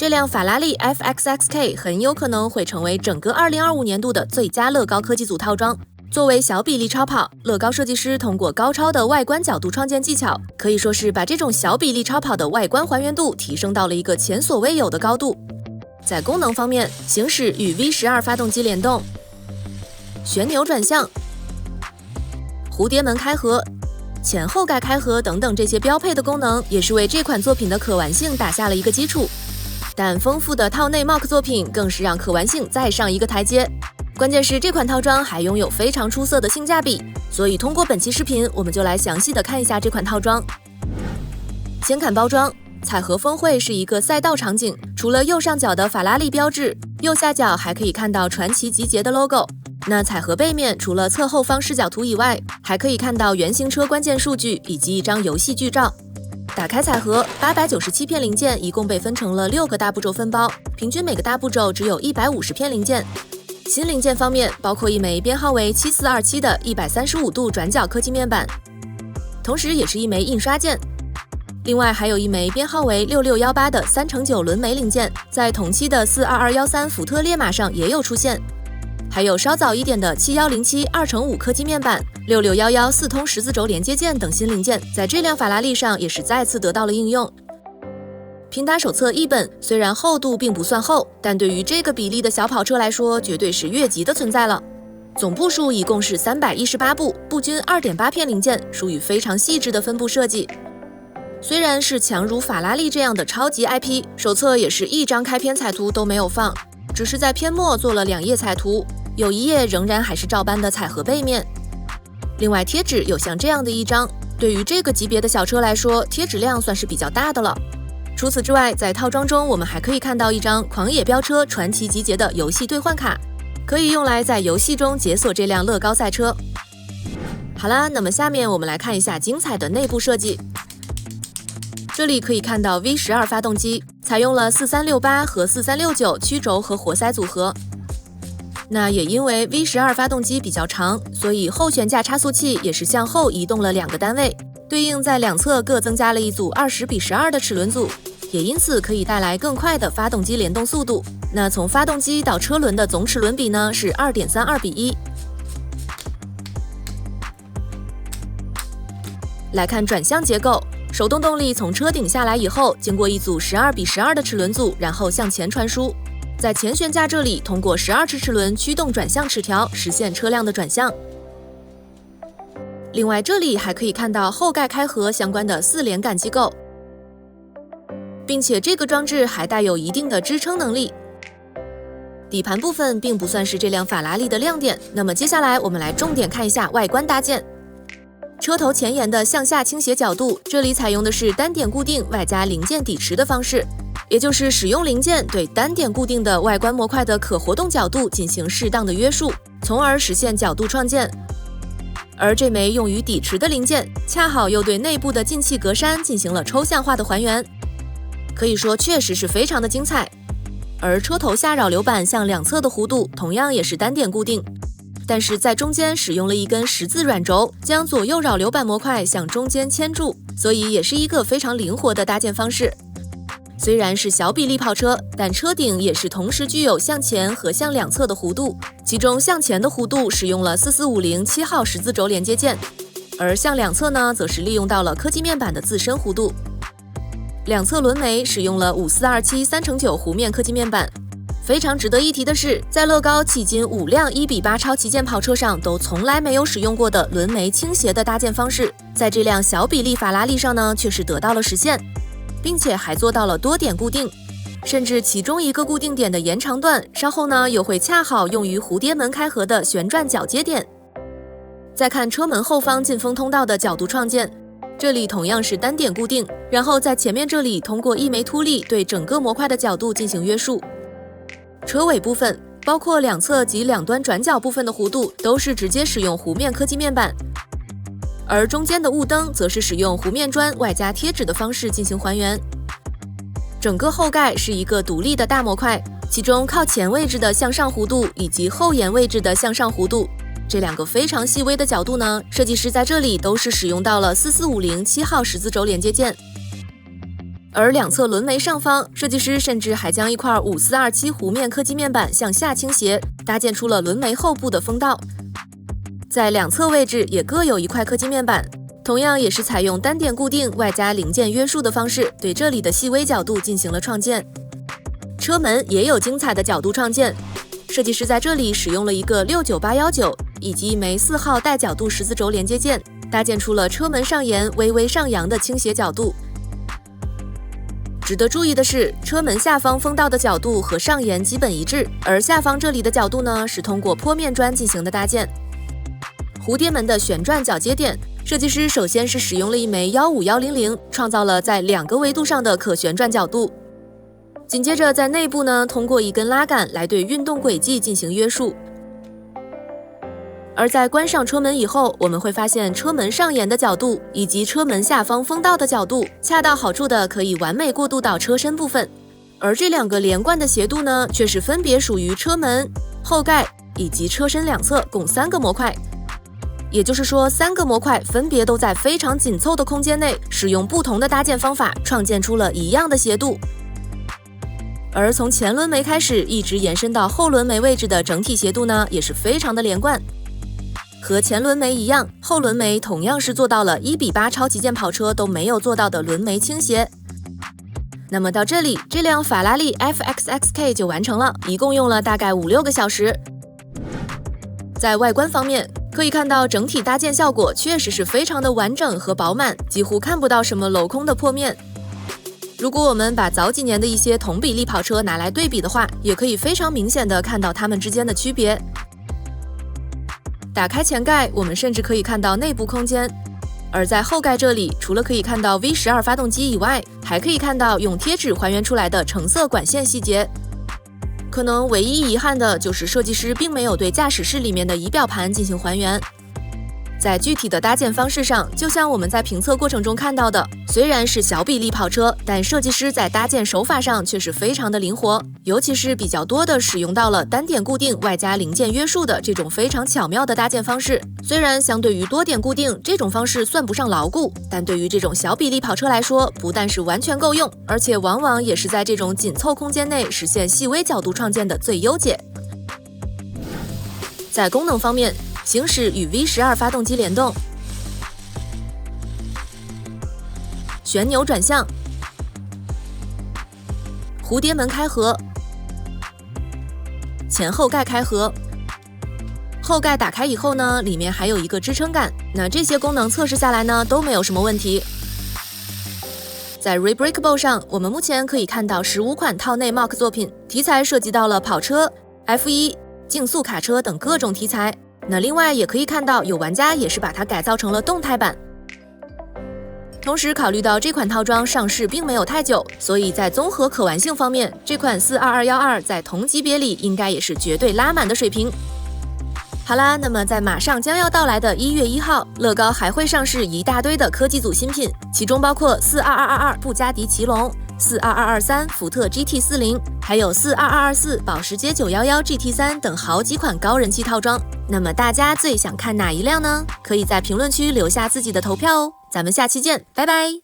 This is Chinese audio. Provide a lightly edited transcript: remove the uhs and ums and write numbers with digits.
這輛法拉利 FXXK 很有可能會成為整個2025年度的最佳樂高科技組套裝。作為小比例超跑，樂高設計師通過高超的外觀角度創建技巧，可以說是把這種小比例超跑的外觀還原度提升到了一個前所未有的高度。在功能方面，行駛與 V12 發動機聯動、旋鈕轉向、蝴蝶門開合、前後蓋開合等等這些標配的功能，也是為這款作品的可玩性打下了一個基礎。但豐富的套內 MOC 作品更是讓可玩性再上一個台階。關鍵是這款套裝還擁有非常出色的性價比，所以通過本期視頻，我們就來詳細的看一下這款套裝。先看包裝，彩盒峰會是一個賽道場景，除了右上角的法拉利標誌，右下角還可以看到傳奇集結的 logo。那彩盒背面除了側後方視角圖以外，還可以看到原型車關鍵數據以及一張遊戲劇照。打開彩盒，897片零件一共被分成了6個大步驟分包，平均每個大步驟只有150片零件。新零件方面，包括一枚編號為7427的135度轉角科技面板，同時也是一枚印刷件。另外还有一枚編號為6618的3/9輪眉零件，在同期的42213福特烈馬上也有出現。還有稍早一點的7107 2/5科技面板、66114通十字軸連接件等新零件，在這輛法拉利上也是再次得到了應用。拼搭手冊1本，雖然厚度並不算厚，但對於這個比例的小跑車來說，絕對是越級的存在了。總部數一共是318部，步均2.8片零件，屬於非常細緻的分布設計。雖然是強如法拉利這樣的超級 IP， 手冊也是一張開篇彩圖都沒有放，只是在篇末做了2頁彩圖。有一頁仍然還是照搬的彩盒背面，另外貼紙有像這樣的一張，對於這個級別的小車來說，貼紙量算是比較大的了。除此之外，在套裝中我們還可以看到一張狂野飆車傳奇集結的遊戲兌換卡，可以用來在遊戲中解鎖這輛樂高賽車。好啦，那麼下面我們來看一下精彩的內部設計。這裡可以看到 V12 發動機採用了4368和4369曲軸和活塞組合。那也因為 V12 發動機比較長，所以後懸架差速器也是向後移動了2個單位，對應在兩側各增加了一組20:12的齒輪組，也因此可以帶來更快的發動機聯動速度。那從發動機到車輪的總齒輪比呢是2.32:1。來看轉向結構，手動動力從車頂下來以後，經過一組12:12的齒輪組，然後向前傳輸。在前懸架這裡，通過12齒齒輪驅動轉向齒條，實現車輛的轉向。另外，這裡還可以看到後蓋開合相關的4連桿機構，並且這個裝置還帶有一定的支撐能力。底盤部分並不算是這輛法拉利的亮點，那麼接下來我們來重點看一下外觀搭建。車頭前沿的向下傾斜角度，這裡採用的是單點固定外加零件抵持的方式。也就是使用零件對單點固定的外觀模塊的可活動角度進行適當的約束，從而實現角度創建。而這枚用於抵持的零件，恰好又對內部的进氣格栅進行了抽象化的還原，可以說確實是非常的精彩。而車頭下擾流板向兩側的弧度同樣也是單點固定，但是在中間使用了一根十字軟軸，將左右擾流板模塊向中間牽住，所以也是一個非常靈活的搭建方式。雖然是小比例跑車，但車頂也是同時具有向前和向兩側的弧度，其中向前的弧度使用了4450 7號十字軸連接件，而向兩側呢，則是利用到了科技面板的自身弧度。兩側輪眉使用了5427 3/9弧面科技面板。非常值得一提的是，在樂高迄今5輛1:8超旗艦跑車上都從來沒有使用過的輪眉傾斜的搭建方式，在這輛小比例法拉利上呢，卻是得到了實現。並且還做到了多點固定，甚至其中一個固定點的延長段，稍後呢又會恰好用於蝴蝶門開合的旋轉鉸接點。再看車門後方進風通道的角度創建，這裡同樣是單點固定，然後在前面這裡通過一枚凸力對整個模塊的角度進行約束。車尾部分，包括兩側及兩端轉角部分的弧度，都是直接使用弧面科技面板。而中間的霧燈則是使用弧面磚外加貼紙的方式進行還原。整個後蓋是一個獨立的大模塊，其中靠前位置的向上弧度以及後沿位置的向上弧度，這2個非常細微的角度呢，設計師在這裡都是使用到了4450 7號十字軸連接件。而兩側輪眉上方，設計師甚至還將一塊5427弧面科技面板向下傾斜，搭建出了輪眉後部的風道。在兩側位置也各有一塊科技面板，同樣也是採用單點固定外加零件約束的方式，對這裡的細微角度進行了創建。車門也有精彩的角度創建，設計師在這裡使用了一個69819以及一枚4號帶角度十字軸連接件，搭建出了車門上沿微微上揚的傾斜角度。值得注意的是，車門下方風道的角度和上沿基本一致，而下方這裡的角度呢，是通過坡面磚進行的搭建。蝴蝶門的旋轉鉸接點，設計師首先是使用了一枚15100，創造了在2個維度上的可旋轉角度。緊接着在內部呢，通過一根拉桿來對運動軌跡進行約束。而在關上車門以後，我們會發現車門上沿的角度以及車門下方風道的角度，恰到好處的可以完美過渡到車身部分。而這兩個連貫的斜度呢，卻是分別屬於車門、後蓋以及車身兩側共3個模塊。也就是說，3個模塊分別都在非常緊湊的空間內，使用不同的搭建方法，創建出了一樣的斜度。而從前輪眉開始，一直延伸到後輪眉位置的整體斜度呢，也是非常的連貫。和前輪眉一樣，後輪眉同樣是做到了1:8超旗艦跑車都沒有做到的輪眉傾斜。那麼到這裡，這輛法拉利 FXXK 就完成了，一共用了大概5-6個小時。在外觀方面，可以看到整體搭建效果確實是非常的完整和飽滿，幾乎看不到什麼鏤空的破面。如果我們把早幾年的一些同比例跑車拿來对比的話，也可以非常明顯的看到它們之間的區別。打開前蓋，我們甚至可以看到內部空間。而在後蓋這裡，除了可以看到 V12 發動機以外，還可以看到用貼紙還原出來的橙色管線細節。可能唯一遺憾的就是設計師並沒有對駕駛室裡面的儀表盤進行還原。在具體的搭建方式上，就像我們在評測過程中看到的，雖然是小比例跑車，但設計師在搭建手法上卻是非常的靈活，尤其是比較多的使用到了單點固定外加零件約束的這種非常巧妙的搭建方式。雖然相對於多點固定這種方式算不上牢固，但對於這種小比例跑車來說，不但是完全夠用，而且往往也是在這種緊湊空間內實現細微角度創建的最優解。在功能方面，行駛與 V12 發動機聯動，旋鈕轉向，蝴蝶門開合，前後蓋開合。後蓋打開以後呢，裡面還有一個支撐桿。那這些功能測試下來呢，都沒有什麼問題。在 Rebreakable 上，我們目前可以看到15款套內 mock 作品，題材涉及到了跑車、F1、競速卡車等各種題材。那另外也可以看到，有玩家也是把它改造成了動態版。同時考慮到這款套裝上市並沒有太久，所以在綜合可玩性方面，這款42212在同級別裡應該也是絕對拉滿的水平。好啦，那麼在馬上將要到來的1月1號，樂高還會上市一大堆的科技組新品，其中包括42222布加迪奇龍、42223福特 GT40， 還有42224保时捷911 GT3 等好幾款高人氣套裝。那麼大家最想看哪一輛呢？可以在評論區留下自己的投票哦。咱們下期見，拜拜。